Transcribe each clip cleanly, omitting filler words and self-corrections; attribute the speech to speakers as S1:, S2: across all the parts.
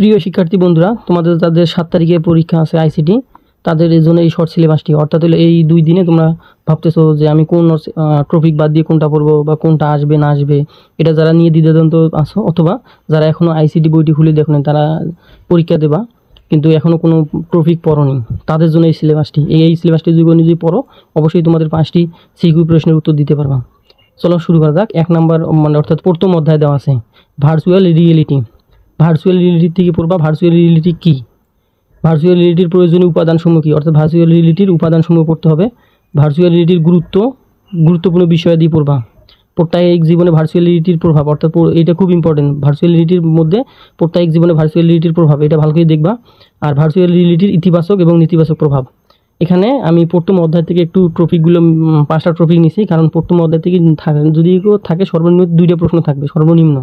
S1: প্রিয় শিক্ষার্থী বন্ধুরা, তোমাদের যাদের 7 তারিখে পরীক্ষা আছে আইসিটি, তাদের এই জন্য এই শর্ট সিলেবাসটি, অর্থাৎ হলো এই 2 দিনে তোমরা ভাবতেছো যে আমি কোন টপিক বাদ দিয়ে কোনটা পড়বো বা কোনটা আসবে না আসবে, এটা যারা নিয়ে দ্বিধাদ্বন্দ্ব আছো অথবা যারা এখনও আইসিটি বইটি খুলে দেখো না, তারা পরীক্ষা দেবা কিন্তু এখনও কোনো টপিক পড়োনি, তাদের জন্য এই সিলেবাসটি। এই সিলেবাসটি যদি পড়ো, অবশ্যই তোমাদের 5টি সিকিউ প্রশ্নের উত্তর দিতে পারবা। চলো শুরু করা যাক। 1 নম্বর মানে অর্থাৎ প্রথম অধ্যায় দেওয়া আছে ভার্চুয়াল রিয়েলিটি। ভার্চুয়াল রিয়েলিটি থেকে পড়বা ভার্চুয়াল রিয়েলিটি কী, ভার্চুয়াল রিয়েলিটির প্রয়োজনীয় উপাদানসমূহ কী, অর্থাৎ ভার্চুয়াল রিয়েলিটির উপাদানসমূহ পড়তে হবে। ভার্চুয়াল রিয়েলিটির গুরুত্বপূর্ণ বিষয় দিয়ে পড়বা। প্রত্যেক জীবনে ভার্চুয়াল রিয়েলিটির প্রভাব, অর্থাৎ এটা খুব ইম্পর্টেন্ট। ভার্চুয়াল রিয়েলিটির মধ্যে প্রত্যেক জীবনে ভার্চুয়াল রিয়েলিটির প্রভাব, এটা ভালো করে দেখবা। আর ভার্চুয়াল রিয়েলিটির ইতিবাচক এবং নেতিবাচক প্রভাব। এখানে আমি প্রথম অধ্যায় থেকে একটু টপিকগুলো 5টা টপিক নিয়েছি, কারণ প্রথম অধ্যায় থেকে যদি থাকে সর্বনিম্ন 2টা প্রশ্ন থাকবে সর্বনিম্ন।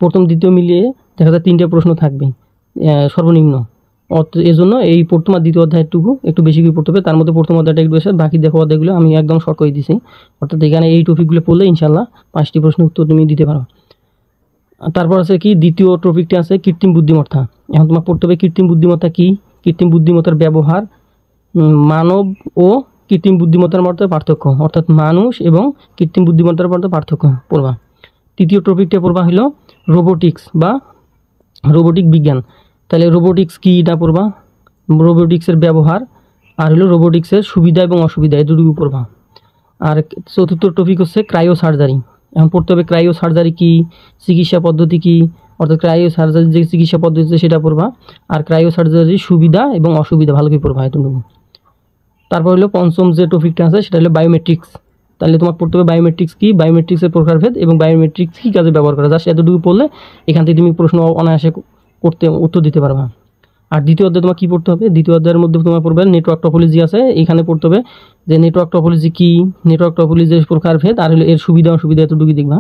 S1: প্রথম দ্বিতীয় মিলিয়ে দেখা যায় 3টে প্রশ্ন থাকবে সর্বনিম্ন। এজন্য এই প্রথম আর দ্বিতীয় অধ্যায়টুকু একটু বেশি করে পড়তে হবে। তার মধ্যে প্রথম অধ্যায়টা একটু বেশি, বাকি দেখো অধ্যায়গুলো আমি একদম শর্ট করে দিয়েছি। অর্থাৎ এখানে এই টপিকগুলো পড়লে ইনশাল্লাহ 5টি প্রশ্নের উত্তর তুমি দিতে পারো। তারপর আছে কি, দ্বিতীয় টপিকটা আছে কৃত্রিম বুদ্ধিমত্তা। এখন তোমার পড়তে হবে কৃত্রিম বুদ্ধিমত্তা কী, কৃত্রিম বুদ্ধিমত্তার ব্যবহার, মানব ও কৃত্রিম বুদ্ধিমত্তার মধ্যে পার্থক্য, অর্থাৎ মানুষ এবং কৃত্রিম বুদ্ধিমত্তার মধ্যে পার্থক্য পড়বা। তৃতীয় টপিকটা পড়বা হলো রোবোটিক্স বা রোবোটিক বিজ্ঞান। তাহলে রোবোটিক্স কী এটা পড়বা, রোবোটিক্সের ব্যবহার, আর হলো রোবোটিক্সের সুবিধা এবং অসুবিধা, এই দুটো পড়বা। আর চতুর্থ টপিক হচ্ছে ক্রায়ো সার্জারি। এখন পড়তে হবে ক্রায়ো সার্জারি কী, চিকিৎসা পদ্ধতি কী, অর্থাৎ ক্রায়ো সার্জারির যে চিকিৎসা পদ্ধতি সেটা পড়বা। আর ক্রায়ো সার্জারির সুবিধা এবং অসুবিধা ভালো করে পড়বা এতটুকু। তারপর হলো পঞ্চম যে টপিকটা আছে সেটা হলো বায়োমেট্রিক্স। তাহলে তোমার পড়তে হবে বায়োমেট্রিক্স কী, বায়োমেট্রিক্সের প্রকারভেদ এবং বায়োমেট্রিক্স কী কাজে ব্যবহার করা, জাস্ট এতটুকু পড়লে এখান থেকে তুমি প্রশ্ন অনায়াসে উত্তর দিতে পারবা। আর দ্বিতীয় অধ্যায় তোমার কী পড়তে হবে, দ্বিতীয় অধ্যায়ের মধ্যে তোমার পড়বে নেটওয়ার্ক টপোলজি আছে, এখানে পড়তে হবে যে নেটওয়ার্ক টপোলজি কী, নেটওয়ার্ক টপোলজির প্রকারভেদ, আর হলো এর সুবিধা অসুবিধা এতটুকু দেখবা।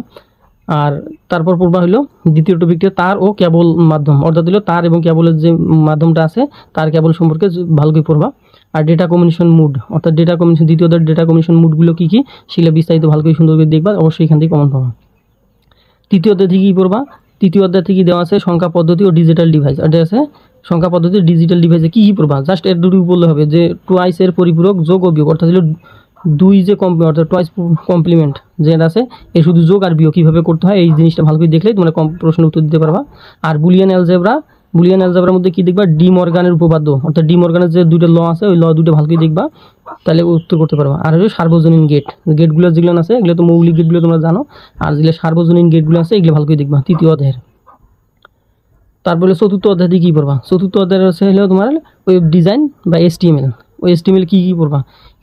S1: আর তারপর পড়বা হলো দ্বিতীয় টপিকটা তার ও কেবল মাধ্যম, অর্থাৎ হলো তার এবং কেবলের যে মাধ্যমটা আছে তার কেবল সম্পর্কে ভালো করে পড়বা। আর ডেটা কমিউনিকেশন মুড, অর্থাৎ ডেটা কমিউনিকেশন, দ্বিতীয় অধ্যায়ের ডেটা কমিউনিকেশন মুডগুলো কী কী সেগুলো বিস্তারিত ভালো করে সুন্দর করে দেখবা, অবশ্যই এখান থেকে কমন পাবা। তৃতীয় অধ্যায় থেকে কী পড়বা, তৃতীয় অধ্যায় থেকে দেওয়া আছে সংখ্যা পদ্ধতি ও ডিজিটাল ডিভাইস। এটা আছে সংখ্যা পদ্ধতি ডিজিটাল ডিভাইসে কী কী পড়বা, জাস্ট এর দুটো বললে হবে যে টুয়াইসের পরিপূরক, যোগ ও বিয়োগ, অর্থাৎ হলো 2 যে অর্থাৎ টুয়াইস কমপ্লিমেন্ট যেটা আছে এ শুধু যোগ আর বিয়োগ কীভাবে করতে হয় এই জিনিসটা ভালো করে দেখলেই তোমরা প্রশ্নের উত্তর দিতে পারবা। আর বুলিয়ান অ্যালজেব্রার মধ্যে কী দেখবা, ডি মর্গানের উপপাদ্য, অর্থাৎ ডি মর্গানের যে 2টা ল আছে ওই ল 2টা ভালো করে দেখবা, তাহলে উত্তর করতে পারবা। আর হলো সার্বজনীন গেটগুলো যেগুলো আছে এগুলো তো মৌলিক গেটগুলো তোমরা জানো, আর যেগুলো সার্বজনীন গেটগুলো আছে এগুলো ভালো করে দেখবা তৃতীয় অধ্যায়ের। তারপরে চতুর্থ অধ্যায় দিয়ে কী পড়বা, চতুর্থ অধ্যায় হচ্ছে হলো তোমার ওয়েব ডিজাইন বা HTML। ওই HTML কী কী পড়বা,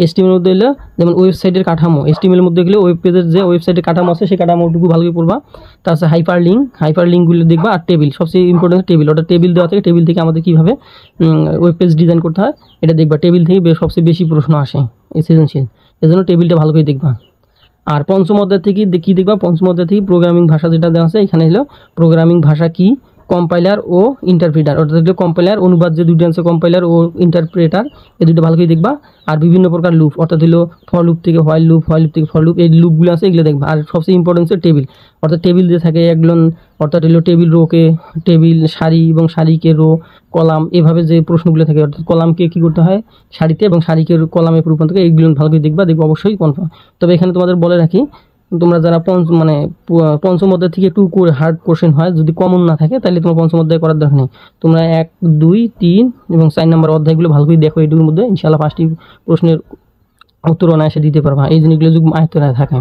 S1: HTML মধ্যে হলো যেমন ওয়েবসাইটের কাঠামো, HTML মধ্যে গেলে ওয়েব পেজের যে ওয়েবসাইটের কাঠামো আছে সেই কাঠামোটুকু ভালো করে পড়বা। তারপরে হাইপার লিঙ্কগুলো দেখবা। আর টেবিল, সবচেয়ে ইম্পর্টেন্ট টেবিল, ওটা টেবিল দেওয়া থেকে টেবিল থেকে আমাদের কীভাবে ওয়েব পেজ ডিজাইন করতে হয় এটা দেখবা। টেবিল থেকে সবচেয়ে বেশি প্রশ্ন আসে এই সৃজনশীল, এজন্য টেবিলটা ভালো করে দেখবা। আর পঞ্চম অধ্যায় থেকে কী দেখবা, পঞ্চম অধ্যায় থেকে প্রোগ্রামিং ভাষা যেটা দেওয়া আছে এখানে হলো প্রোগ্রামিং ভাষা কী, কম্পাইলার ও ইন্টারপ্রেটার, অর্থাৎ কম্পাইলার অনুবাদ যে 2টা আছে কম্পাইলার ও ইন্টারপ্রেটার, এই 2টা ভালো করে দেখবা। আর বিভিন্ন প্রকার লুপ, অর্থাৎ হলো ফর লুপ থেকে হোয়াইল লুপ, হোয়াইল লুপ থেকে ফর লুপ, এই লুপগুলো আছে এগুলো দেখবা। আর সবচেয়ে ইম্পর্টেন্ট হচ্ছে টেবিল, অর্থাৎ টেবিল যে থাকে এগুলো, অর্থাৎ হলো টেবিল রোকে টেবিল, সারি এবং সারিকে রো, কলাম, এভাবে যে প্রশ্নগুলো থাকে, অর্থাৎ কলামকে কী করতে হয় সারিতে এবং সারিকে কলামে রূপান্তর করে, এইগুলো ভালো করে দেখবা অবশ্যই কনফার্ম। তবে এখানে তোমাদের বলে রাখি, তোমরা যারা পঞ্চম অধ্যায় থেকে একটু হার্ড কোশ্চেন হয়, যদি কমন না থাকে তাহলে তোমার পঞ্চম অধ্যায় করার দরকার নেই। তোমরা 1, 2, 3 এবং 4 নম্বর অধ্যায়গুলো ভালো করে দেখো, এটুকুর মধ্যে ইনশাআল্লাহ 5টি প্রশ্নের উত্তর অনায়াসে দিতে পারবা, এই জিনিসগুলো যদি আয়ত্তে থাকে।